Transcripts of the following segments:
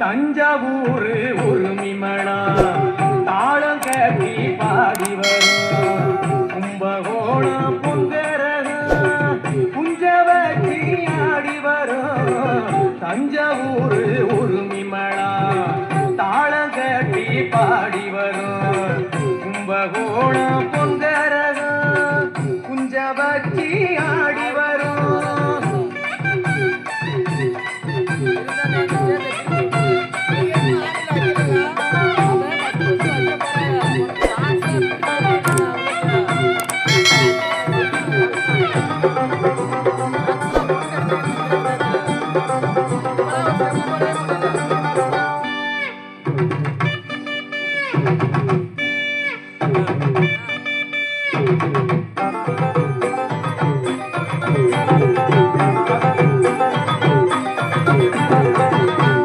தஞ்சாவூர் உரிமளா தாளம் கட்டி பாடி வரும் கும்பகோணம் பொங்கரகம் குஞ்சவச்சி ஆடி வரும் தஞ்சாவூர் உரிமளா தாளம் கட்டி பாடி வரும் கும்பகோணம் பொங்கரகம் குஞ்சவச்சி ஆடி வரும்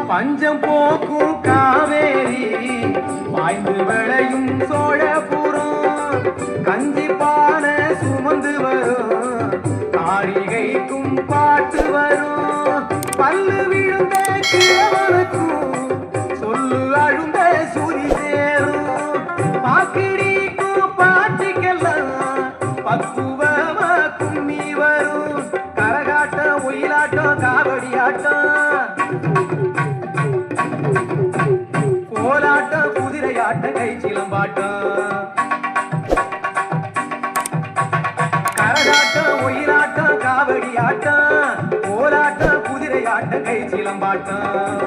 பஞ்சம் போக்கும் காவேரி பாய்ந்து விளையும் சோழபுரம் கஞ்சி பானை சுமந்து வரும் காரிகைக்கும் பாட்டு வரும் பல்லு விழுந்த கிழவனுக்கும் சொல்லு அழுந்த சுரி சேரும் பாக்கிடிக்கும் பாட்டிக்கெல்லாம் பக்குவமா கும்மி வரும் கரகாட்டம் ஒயிலாட்டம் காவடி ஆட்டம் கோலாட்டம் குதிரையாட்டம் கை சிலம்பாட்டம் கரகாட்டம் ஒயிலாட்டம் காவடி ஆட்டம் கோலாட்டம் குதிரையாட்டம் கை சிலம்பாட்டம்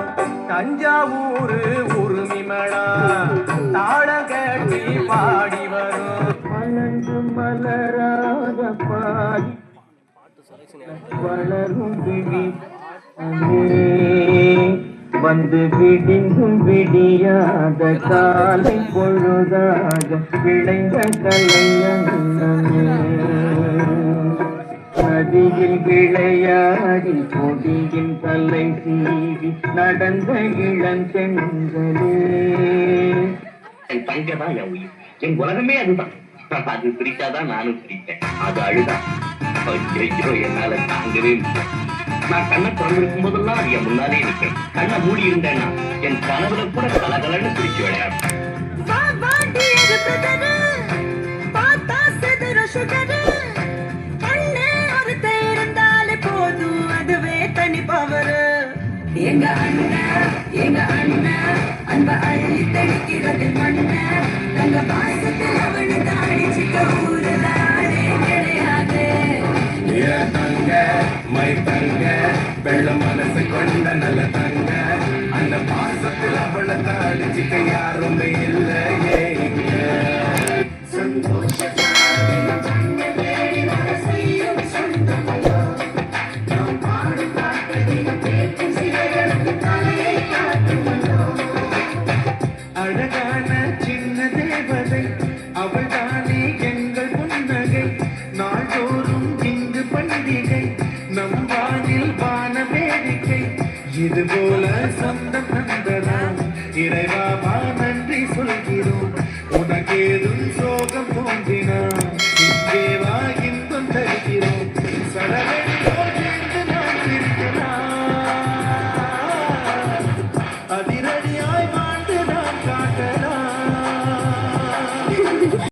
தஞ்சாவூர் உரிமளா தாளம் கட்டி பாடி வரும் மலர்ந்து மலராத பாடி வளரும் விழி வந்து விடிந்தும் விடியாத காலை பொழுதாக விளைந்த கலையன்னமே நதியில் விளையாடி கொடியின் தலை சீவி நடந்த இளஞ்செங்களே என் தங்கதான் என் உயிர், என் உலகமே அதுதான். அது பிடிச்சாதான் நானும் பிடிச்சேன். அது அழுதான் என்னால தாங்கவே முடியல. நான் கண்ணை திறந்திருக்கும் போதெல்லாம் அது என் முன்னாலே நிற்கும். கண்ணை மூடி இருந்தேன்னா என் கனவுல கூட கலகலன்னு பிடிச்சு விளையாடும். எங்க அண்ணன் அன்ப அள்ளி தெளிக்கிறது மண்ண தங்க பாசத்தில் அவனுக்கு அடிச்சுக்க ஊருதானே கிடையாது. தங்க மை தங்க வெள்ள மனசு கொண்ட நல்ல தங்க அந்த பாசத்தில் அவளை அடிச்சுக்க யாருமே இல்லையே சந்தோஷ அழகான சின்ன தேவதை அவள் தானே எங்கள் புன்னகை நாள்தோறும் இங்கு பண்டிகை நம் வானில் வான வேடிக்கை இது போல சொந்தம் தந்ததாம் இறைவாமா நன்றி சொல்கிறோம் உனக்கேதும் சோகம் தோன்றினான் இங்கே வா இன்பம் தருகிறோம் சடவெளியோ சேர்ந்து நாம் சிரிக்கலாம் அதிரடியா